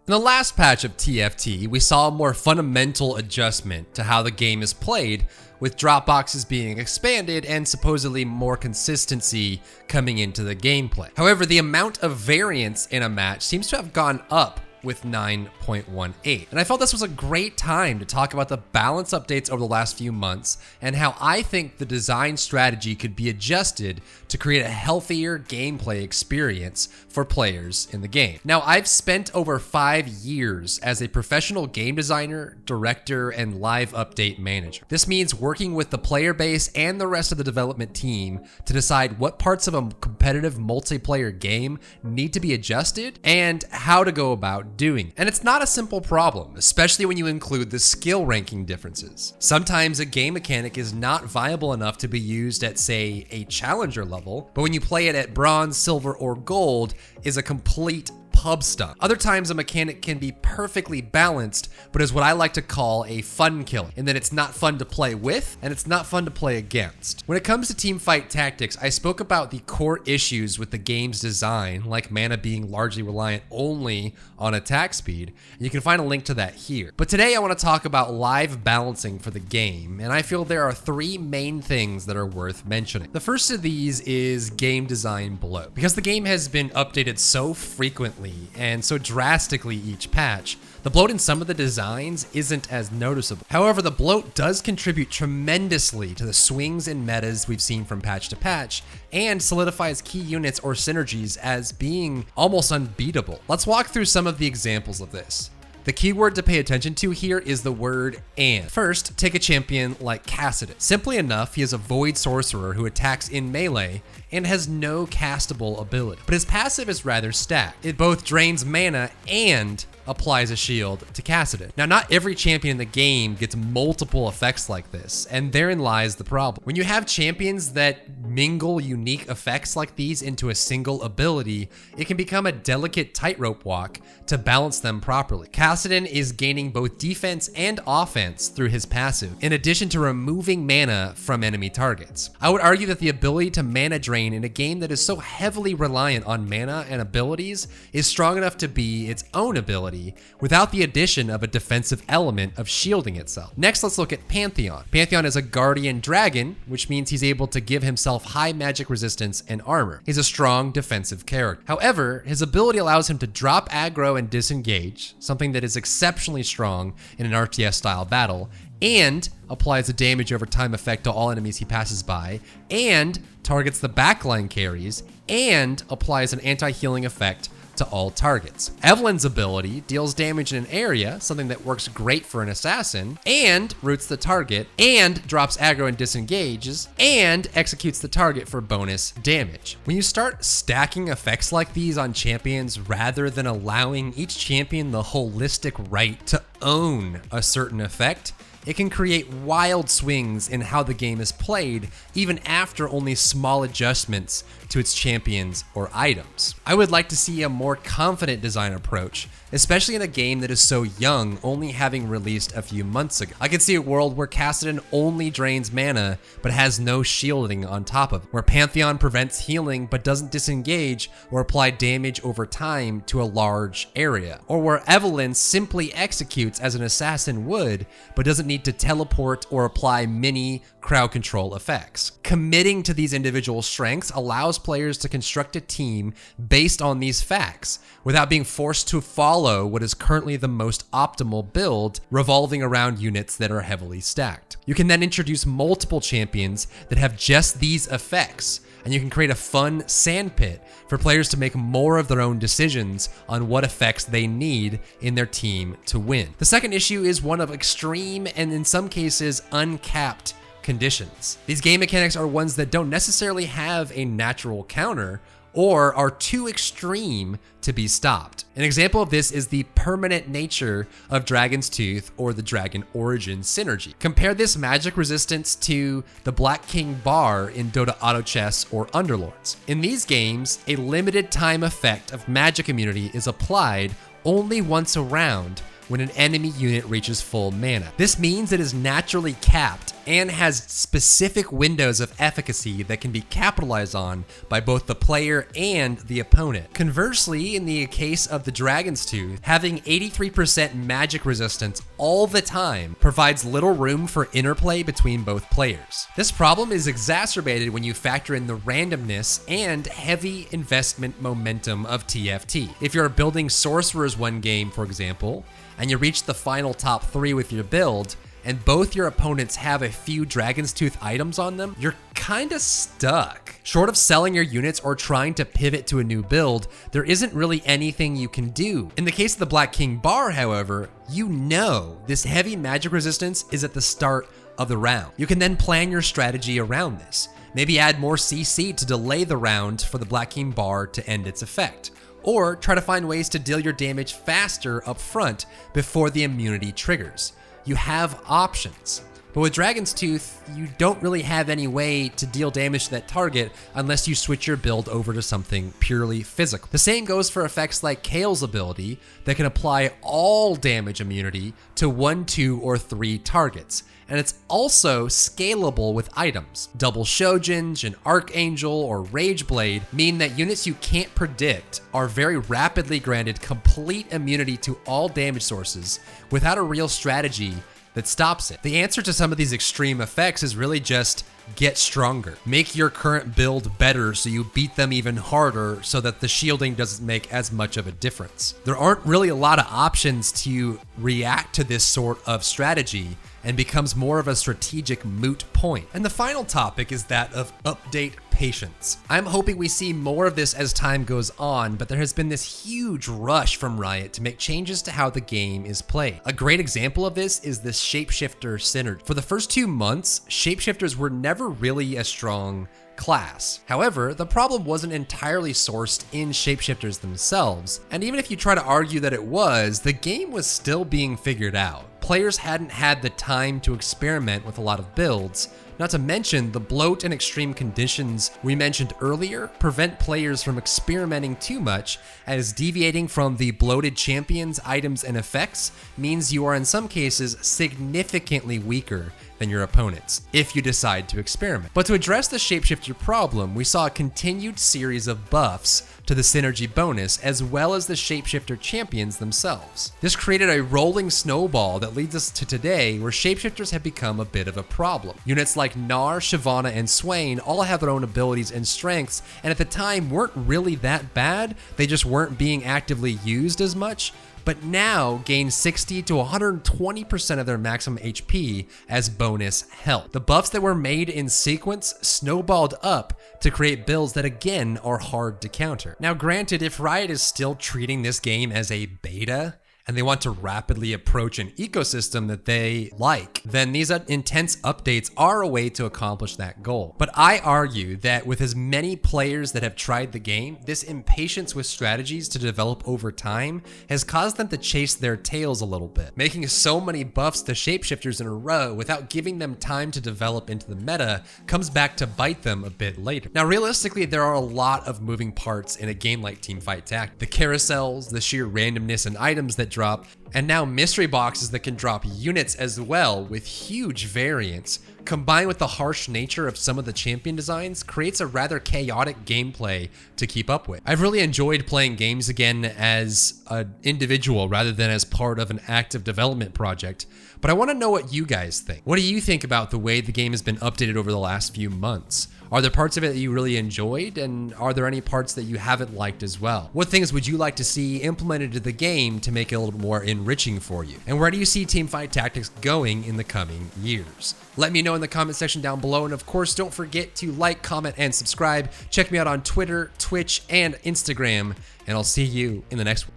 In the last patch of TFT, we saw a more fundamental adjustment to how the game is played, with drop boxes being expanded and supposedly more consistency coming into the gameplay. However, the amount of variance in a match seems to have gone up with 9.18. And I felt this was a great time to talk about the balance updates over the last few months and how I think the design strategy could be adjusted to create a healthier gameplay experience for players in the game. Now, I've spent over 5 years as a professional game designer, director, and live update manager. This means working with the player base and the rest of the development team to decide what parts of a competitive multiplayer game need to be adjusted and how to go about doing it. And it's not a simple problem, especially when you include the skill ranking differences. Sometimes a game mechanic is not viable enough to be used at, say, a challenger level, but when you play it at bronze, silver, or gold, is a complete pub stunt. Other times a mechanic can be perfectly balanced, but is what I like to call a fun killer, in that it's not fun to play with and it's not fun to play against. When it comes to teamfight tactics, I spoke about the core issues with the game's design, like mana being largely reliant only on attack speed, and you can find a link to that here. But today I want to talk about live balancing for the game, and I feel there are 3 main things that are worth mentioning. The first of these is game design bloat. Because the game has been updated so frequently and so drastically each patch, the bloat in some of the designs isn't as noticeable. However, the bloat does contribute tremendously to the swings in metas we've seen from patch to patch and solidifies key units or synergies as being almost unbeatable. Let's walk through some of the examples of this. The keyword to pay attention to here is the word and. First, take a champion like Kassadin. Simply enough, he is a void sorcerer who attacks in melee and has no castable ability. But his passive is rather stacked. It both drains mana and applies a shield to Kassadin. Now, not every champion in the game gets multiple effects like this, and therein lies the problem. When you have champions that mingle unique effects like these into a single ability, it can become a delicate tightrope walk to balance them properly. Kassadin is gaining both defense and offense through his passive, in addition to removing mana from enemy targets. I would argue that the ability to mana drain in a game that is so heavily reliant on mana and abilities is strong enough to be its own ability without the addition of a defensive element of shielding itself. Next, let's look at Pantheon. Pantheon is a guardian dragon, which means he's able to give himself high magic resistance and armor. He's a strong defensive character. However, his ability allows him to drop aggro and disengage, something that is exceptionally strong in an RTS style battle, and applies a damage over time effect to all enemies he passes by, and targets the backline carries, and applies an anti-healing effect to all targets. Evelyn's ability deals damage in an area, something that works great for an assassin, and roots the target, and drops aggro and disengages, and executes the target for bonus damage. When you start stacking effects like these on champions rather than allowing each champion the holistic right to own a certain effect, it can create wild swings in how the game is played, even after only small adjustments to its champions or items. I would like to see a more confident design approach, especially in a game that is so young, only having released a few months ago. I could see a world where Kassadin only drains mana, but has no shielding on top of it, where Pantheon prevents healing, but doesn't disengage or apply damage over time to a large area, or where Evelyn simply executes as an assassin would, but doesn't need to teleport or apply mini crowd control effects. Committing to these individual strengths allows players to construct a team based on these facts, without being forced to follow what is currently the most optimal build, revolving around units that are heavily stacked. You can then introduce multiple champions that have just these effects, and you can create a fun sandpit for players to make more of their own decisions on what effects they need in their team to win. The second issue is one of extreme and in some cases uncapped conditions. These game mechanics are ones that don't necessarily have a natural counter or are too extreme to be stopped. An example of this is the permanent nature of Dragon's Tooth or the Dragon Origin synergy. Compare this magic resistance to the Black King Bar in Dota Auto Chess or Underlords. In these games, a limited time effect of magic immunity is applied only once a round when an enemy unit reaches full mana. This means it is naturally capped and has specific windows of efficacy that can be capitalized on by both the player and the opponent. Conversely, in the case of the Dragon's Tooth, having 83% magic resistance all the time provides little room for interplay between both players. This problem is exacerbated when you factor in the randomness and heavy investment momentum of TFT. If you're building sorcerers one game, for example, and you reach the final top 3 with your build, and both your opponents have a few Dragon's Tooth items on them, you're kinda stuck. Short of selling your units or trying to pivot to a new build, there isn't really anything you can do. In the case of the Black King Bar, however, you know this heavy magic resistance is at the start of the round. You can then plan your strategy around this. Maybe add more CC to delay the round for the Black King Bar to end its effect. Or try to find ways to deal your damage faster up front before the immunity triggers. You have options. But with Dragon's Tooth, you don't really have any way to deal damage to that target unless you switch your build over to something purely physical. The same goes for effects like Kale's ability that can apply all damage immunity to 1, 2, or 3 targets. And it's also scalable with items. Double Shojinj, an Archangel, or Rage Blade mean that units you can't predict are very rapidly granted complete immunity to all damage sources without a real strategy that stops it. The answer to some of these extreme effects is really just get stronger. Make your current build better so you beat them even harder so that the shielding doesn't make as much of a difference. There aren't really a lot of options to react to this sort of strategy and becomes more of a strategic moot point. And the final topic is that of update patience. I'm hoping we see more of this as time goes on, but there has been this huge rush from Riot to make changes to how the game is played. A great example of this is the Shapeshifter Synergy. For the first 2 months, Shapeshifters were never really a strong class. However, the problem wasn't entirely sourced in Shapeshifters themselves, and even if you try to argue that it was, the game was still being figured out. Players hadn't had the time to experiment with a lot of builds, not to mention the bloat and extreme conditions we mentioned earlier prevent players from experimenting too much, as deviating from the bloated champions, items, and effects means you are in some cases significantly weaker than your opponents if you decide to experiment. But to address the shapeshifter problem, we saw a continued series of buffs to the synergy bonus as well as the shapeshifter champions themselves. This created a rolling snowball that leads us to today, where shapeshifters have become a bit of a problem. Units like Gnar, Shyvana, and Swain all have their own abilities and strengths, and at the time weren't really that bad, they just weren't being actively used as much, but now gain 60 to 120% of their maximum HP as bonus health. The buffs that were made in sequence snowballed up to create builds that again are hard to counter. Now granted, if Riot is still treating this game as a beta, and they want to rapidly approach an ecosystem that they like, then these intense updates are a way to accomplish that goal. But I argue that with as many players that have tried the game, this impatience with strategies to develop over time has caused them to chase their tails a little bit, making so many buffs to shapeshifters in a row without giving them time to develop into the meta comes back to bite them a bit later. Now realistically, there are a lot of moving parts in a game like Teamfight Tactics. The carousels, the sheer randomness and items that drop, and now mystery boxes that can drop units as well with huge variance, combined with the harsh nature of some of the champion designs, creates a rather chaotic gameplay to keep up with. I've really enjoyed playing games again as an individual rather than as part of an active development project, but I want to know what you guys think. What do you think about the way the game has been updated over the last few months? Are there parts of it that you really enjoyed, and are there any parts that you haven't liked as well? What things would you like to see implemented to the game to make it a little more enriching for you? And where do you see Teamfight Tactics going in the coming years? Let me know in the comment section down below, and of course, don't forget to like, comment, and subscribe. Check me out on Twitter, Twitch, and Instagram, and I'll see you in the next one.